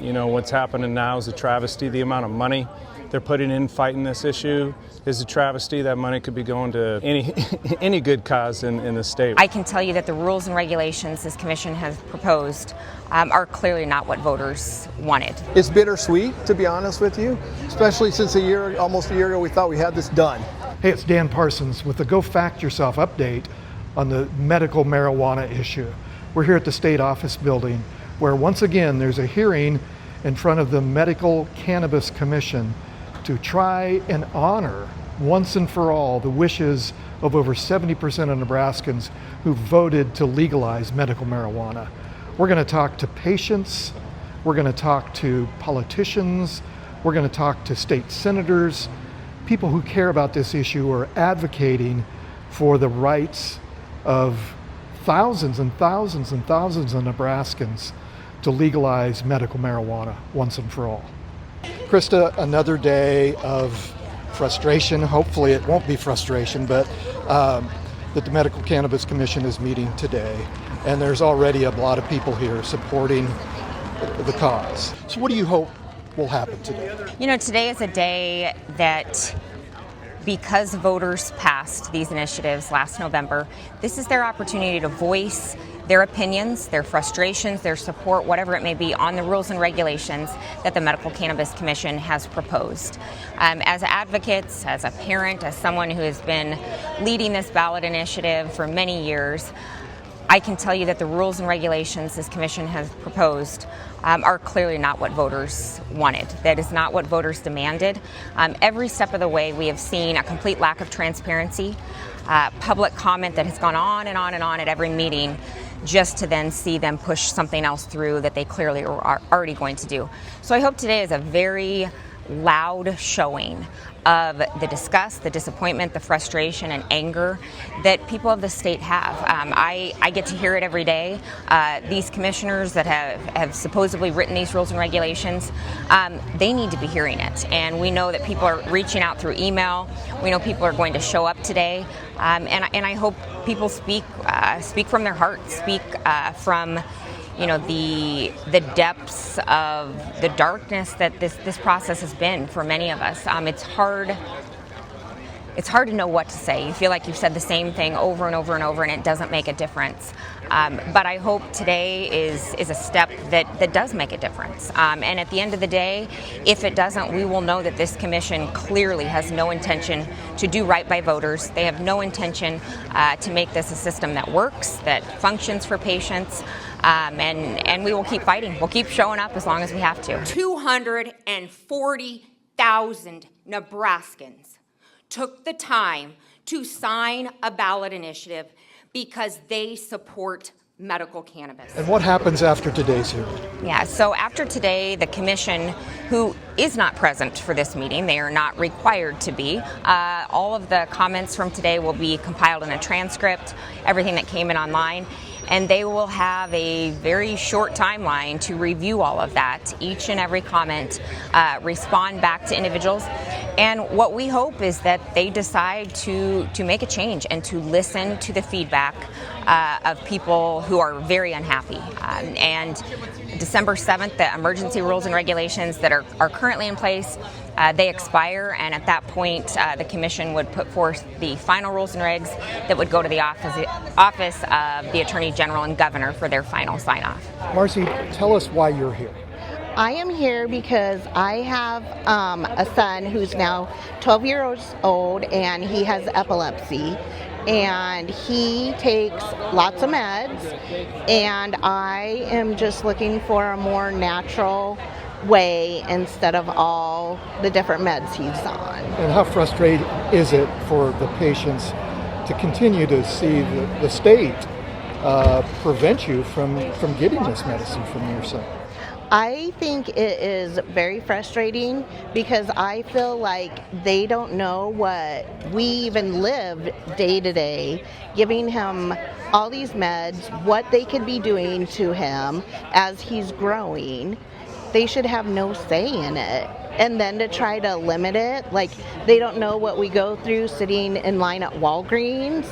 You know, what's happening now is a travesty. The amount of money they're putting in fighting this issue is a travesty. That money could be going to any good cause in the state. I can tell you that the rules and regulations this commission has proposed are clearly not what voters wanted. It's bittersweet, to be honest with you, especially since almost a year ago, we thought we had this done. Hey, it's Dan Parsons with the Go Fact Yourself update on the medical marijuana issue. We're here at the state office building where once again there's a hearing in front of the Medical Cannabis Commission to try and honor once and for all the wishes of over 70% of Nebraskans who voted to legalize medical marijuana. We're going to talk to patients, we're going to talk to politicians, we're going to talk to state senators, people who care about this issue are advocating for the rights of thousands and thousands and thousands of Nebraskans to legalize medical marijuana once and for all. Crista, another day of frustration. Hopefully it won't be frustration, but that the Medical Cannabis Commission is meeting today, and there's already a lot of people here supporting the cause. So what do you hope will happen today? You know, today is a day that, because voters passed these initiatives last November, this is their opportunity to voice their opinions, their frustrations, their support, whatever it may be, on the rules and regulations that the Medical Cannabis Commission has proposed. As advocates, as a parent, as someone who has been leading this ballot initiative for many years, I can tell you that the rules and regulations this commission has proposed are clearly not what voters wanted. That is not what voters demanded. Every step of the way, we have seen a complete lack of transparency, public comment that has gone on and on and on at every meeting, just to then see them push something else through that they clearly are already going to do. So I hope today is a very loud showing of the disgust, the disappointment, the frustration and anger that people of the state have. I get to hear it every day. These commissioners that have supposedly written these rules and regulations, they need to be hearing it. And we know that people are reaching out through email. We know people are going to show up today. And I hope people speak from their hearts, speak from the depths of the darkness that this process has been for many of us. It's hard to know what to say. You feel like you've said the same thing over and over and over, and it doesn't make a difference. But I hope today is a step that does make a difference. And at the end of the day, if it doesn't, we will know that this commission clearly has no intention to do right by voters. They have no intention to make this a system that works, that functions for patients. And we will keep fighting. We'll keep showing up as long as we have to. 240,000 Nebraskans took the time to sign a ballot initiative because they support medical cannabis. And what happens after today's hearing? Yeah, so after today, the commission, who is not present for this meeting, they are not required to be, all of the comments from today will be compiled in a transcript, everything that came in online. And they will have a very short timeline to review all of that, each and every comment, respond back to individuals. And what we hope is that they decide to make a change and to listen to the feedback of people who are very unhappy. And December 7th, the emergency rules and regulations that are currently in place, they expire, and at that point, the commission would put forth the final rules and regs that would go to the office of the Attorney General and Governor for their final sign-off. Marcie, tell us why you're here. I am here because I have a son who's now 12 years old, and he has epilepsy. And he takes lots of meds, and I am just looking for a more natural way instead of all the different meds he's on. And how frustrating is it for the patients to continue to see the state prevent you from getting this medicine from your son? I think it is very frustrating because I feel like they don't know what we even live day to day, giving him all these meds, what they could be doing to him as he's growing. they should have no say in it. And then to try to limit it, like they don't know what we go through sitting in line at Walgreens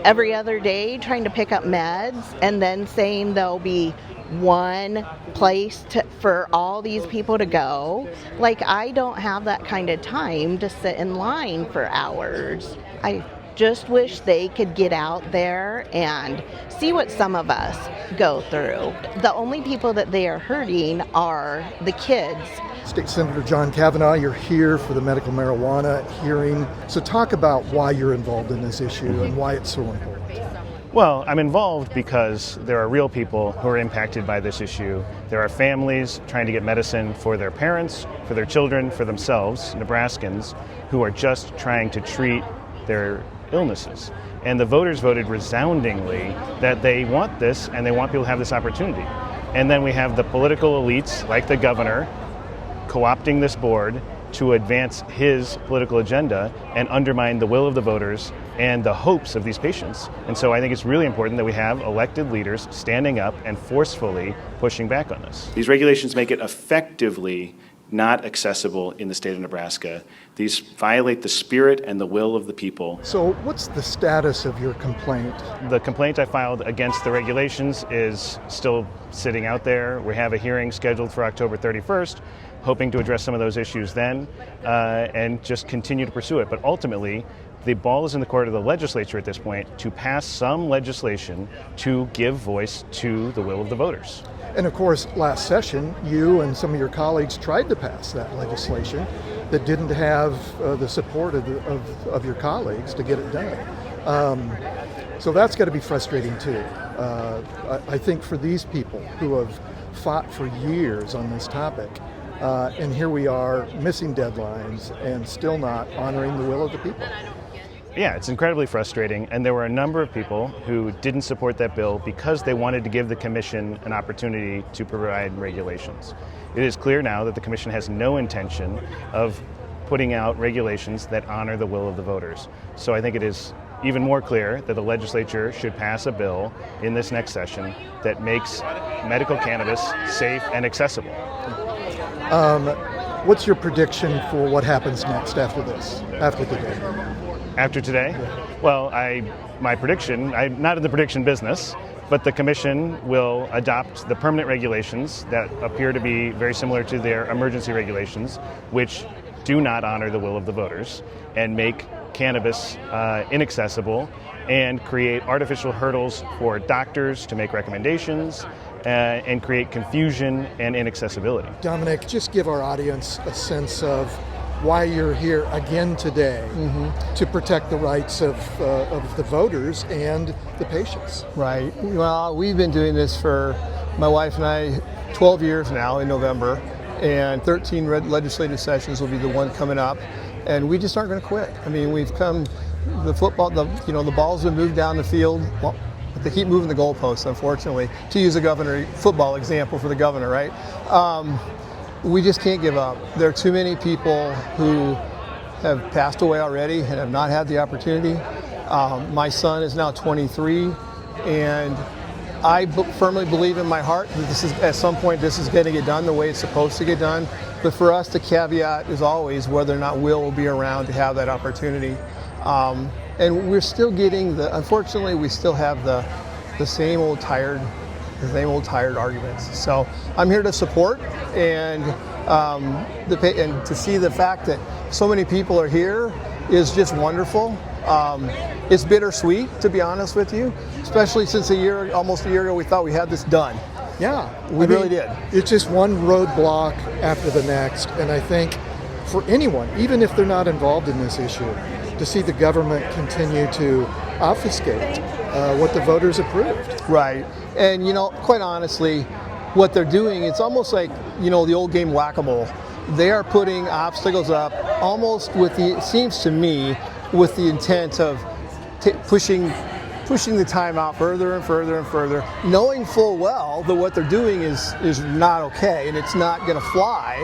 every other day trying to pick up meds, and then saying there'll be one place for all these people to go. Like, I don't have that kind of time to sit in line for hours. I just wish they could get out there and see what some of us go through. The only people that they are hurting are the kids. State Senator John Cavanaugh, you're here for the medical marijuana hearing. So talk about why you're involved in this issue and why it's so important. Well, I'm involved because there are real people who are impacted by this issue. There are families trying to get medicine for their parents, for their children, for themselves, Nebraskans, who are just trying to treat their illnesses. And the voters voted resoundingly that they want this and they want people to have this opportunity. And then we have the political elites, like the governor, co-opting this board to advance his political agenda and undermine the will of the voters and the hopes of these patients. And so I think it's really important that we have elected leaders standing up and forcefully pushing back on this. These regulations make it effectively not accessible in the state of Nebraska. These violate the spirit and the will of the people. So what's the status of your complaint? The complaint I filed against the regulations is still sitting out there. We have a hearing scheduled for October 31st, hoping to address some of those issues then and just continue to pursue it. But ultimately, the ball is in the court of the legislature at this point to pass some legislation to give voice to the will of the voters. And of course, last session, you and some of your colleagues tried to pass that legislation that didn't have the support of your colleagues to get it done. So that's got to be frustrating too. I think for these people who have fought for years on this topic, and here we are missing deadlines and still not honoring the will of the people. Yeah, it's incredibly frustrating, and there were a number of people who didn't support that bill because they wanted to give the commission an opportunity to provide regulations. It is clear now that the commission has no intention of putting out regulations that honor the will of the voters. So I think it is even more clear that the legislature should pass a bill in this next session that makes medical cannabis safe and accessible. What's your prediction for what happens next after this, after today? After today? Well, my prediction, I'm not in the prediction business, but the commission will adopt the permanent regulations that appear to be very similar to their emergency regulations, which do not honor the will of the voters and make cannabis inaccessible and create artificial hurdles for doctors to make recommendations and create confusion and inaccessibility. Dominic, just give our audience a sense of why you're here again today to protect the rights of the voters and the patients. Right. Well, we've been doing this for, my wife and I, 12 years now in November, and 13 legislative sessions will be the one coming up, and we just aren't going to quit. I mean, we've come, the football, the balls have moved down the field. Well, but they keep moving the goalposts, unfortunately, to use a governor football example for the governor, right? We just can't give up. There are too many people who have passed away already and have not had the opportunity. My son is now 23, and I firmly believe in my heart that this is, at some point, this is going to get done the way it's supposed to get done. But for us, the caveat is always whether or not will be around to have that opportunity. And we're still getting unfortunately, we still have the same old tired arguments. So I'm here to support and to see the fact that so many people are here is just wonderful. It's bittersweet, to be honest with you, especially since almost a year ago, we thought we had this done. Yeah, we really did. It's just one roadblock after the next, and I think for anyone, even if they're not involved in this issue, to see the government continue to obfuscate what the voters approved. Right. And, quite honestly, what they're doing, it's almost like, the old game whack-a-mole. They are putting obstacles up almost it seems to me, with the intent of pushing the time out further and further and further, knowing full well that what they're doing is not okay and it's not going to fly,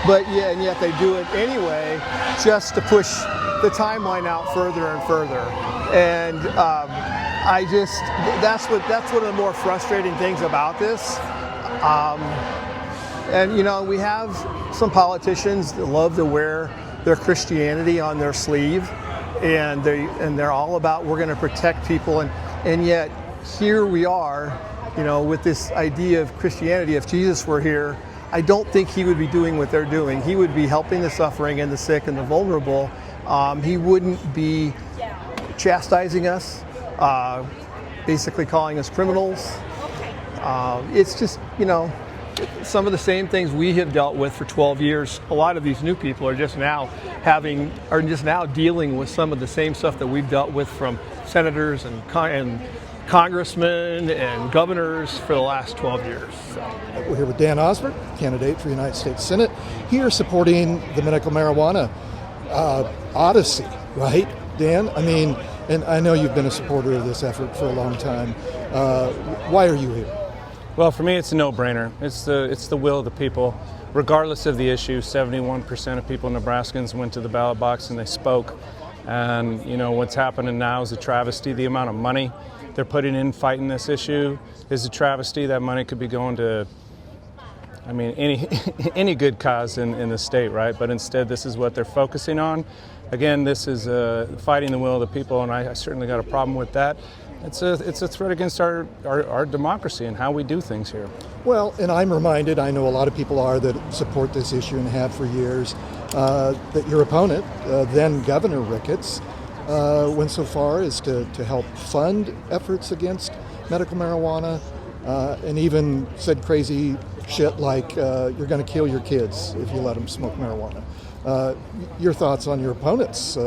and yet they do it anyway just to push the timeline out further and further. And that's one of the more frustrating things about this. And we have some politicians that love to wear their Christianity on their sleeve, and they're all about, we're going to protect people, and yet here we are, with this idea of Christianity. If Jesus were here, I don't think he would be doing what they're doing. He would be helping the suffering and the sick and the vulnerable. He wouldn't be chastising us, basically calling us criminals. It's just, some of the same things we have dealt with for 12 years. A lot of these new people are just now dealing with some of the same stuff that we've dealt with from senators and congressmen and governors for the last 12 years. So. We're here with Dan Osborn, candidate for United States Senate, here supporting the medical marijuana odyssey, right, Dan? I mean, and I know you've been a supporter of this effort for a long time. Why are you here? Well, for me, it's a no-brainer. It's the will of the people. Regardless of the issue, 71% of people, Nebraskans, went to the ballot box and they spoke. And, what's happening now is a travesty. The amount of money they're putting in fighting this issue is a travesty. That money could be going to, any good cause in the state, right? But instead, this is what they're focusing on. Again, this is fighting the will of the people, and I certainly got a problem with that. It's a threat against our democracy and how we do things here. Well, and I'm reminded, I know a lot of people are that support this issue and have for years, that your opponent, then Governor Ricketts, went so far as to help fund efforts against medical marijuana, and even said crazy shit like you're going to kill your kids if you let them smoke marijuana. Your thoughts on your opponent's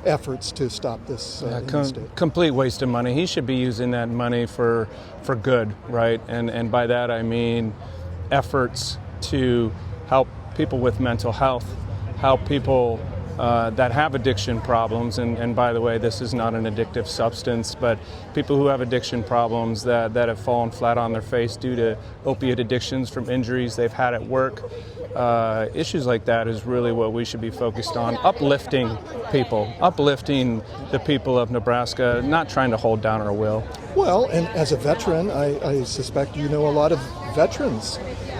efforts to stop this in the state? Complete waste of money. He should be using that money for good, right? And by that I mean efforts to help people with mental health, help people that have addiction problems, and by the way, this is not an addictive substance, but people who have addiction problems that have fallen flat on their face due to opiate addictions from injuries they've had at work. Issues like that is really what we should be focused on, uplifting the people of Nebraska, not trying to hold down our will. Well, and as a veteran, I suspect you know a lot of veterans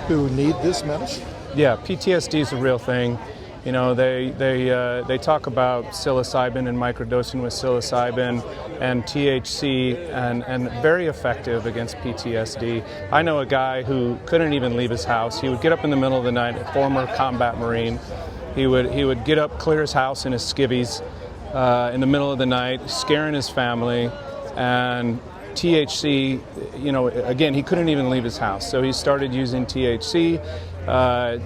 who need this medicine. Yeah, PTSD is a real thing. They talk about psilocybin and microdosing with psilocybin and THC and very effective against PTSD. I know a guy who couldn't even leave his house. He would get up in the middle of the night, a former combat Marine. He would get up, clear his house in his skivvies in the middle of the night, scaring his family. And THC, again, he couldn't even leave his house. So he started using THC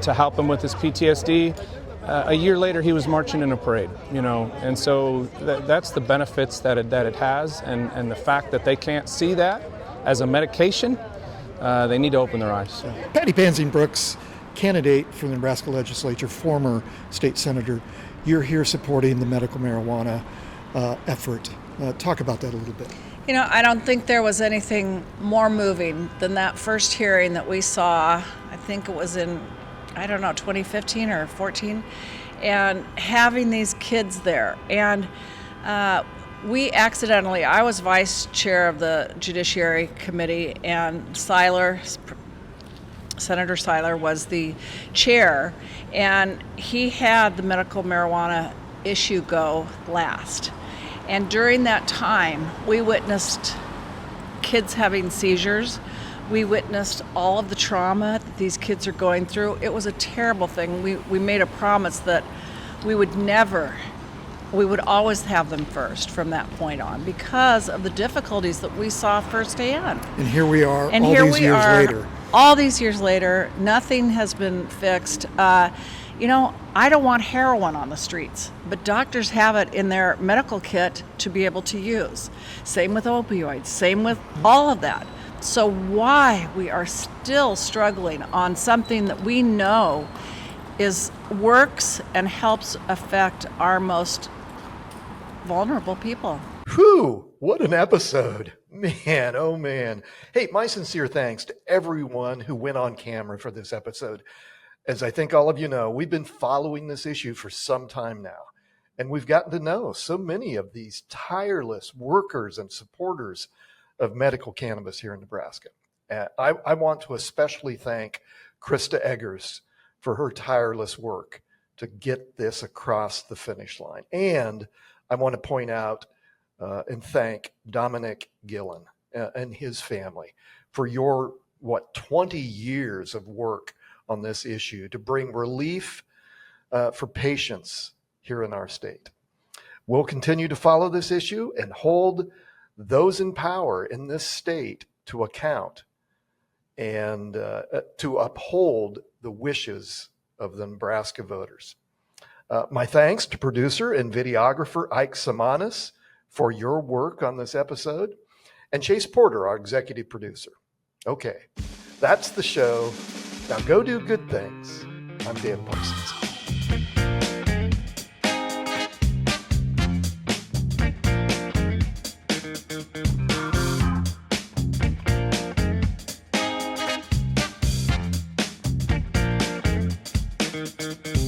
to help him with his PTSD. A year later, he was marching in a parade, and so that's the benefits that it has, and the fact that they can't see that as a medication, they need to open their eyes. Patty Pansing Brooks, candidate for the Nebraska legislature, former state senator, you're here supporting the medical marijuana effort. Talk about that a little bit. I don't think there was anything more moving than that first hearing that we saw. I think it was in 2015 or 14, and having these kids there. And I was vice chair of the Judiciary Committee, and Senator Seiler was the chair, and he had the medical marijuana issue go last. And during that time, we witnessed kids having seizures. We witnessed all of the trauma that these kids are going through. It was a terrible thing. We made a promise that we would always have them first from that point on because of the difficulties that we saw firsthand. And here we are, and all these years later. All these years later, nothing has been fixed. I don't want heroin on the streets, but doctors have it in their medical kit to be able to use. Same with opioids, same with all of that. So why we are still struggling on something that we know works and helps affect our most vulnerable people. Whew, what an episode. Man, oh man. Hey, my sincere thanks to everyone who went on camera for this episode. As I think all of you know, we've been following this issue for some time now, and we've gotten to know so many of these tireless workers and supporters of medical cannabis here in Nebraska. I want to especially thank Crista Eggers, for her tireless work to get this across the finish line. And I want to point out and thank Dominic Gillen and his family for your, 20 years of work on this issue to bring relief for patients here in our state. We'll continue to follow this issue and hold those in power in this state to account and to uphold the wishes of the Nebraska voters. My thanks to producer and videographer Ike Samanis for your work on this episode, and Chase Porter, our executive producer. Okay, that's the show. Now go do good things. I'm Dan Parsons.